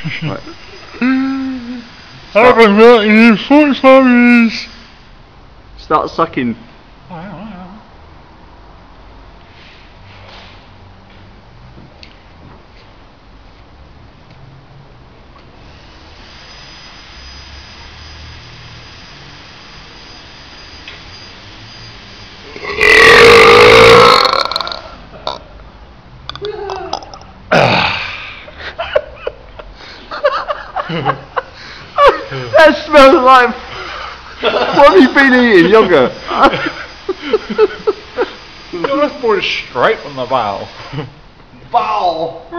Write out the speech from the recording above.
Right. I haven't got any foot stories. Start sucking. That smells like. What have you been eating? Yogurt? That's more straight from the bowl. Bow!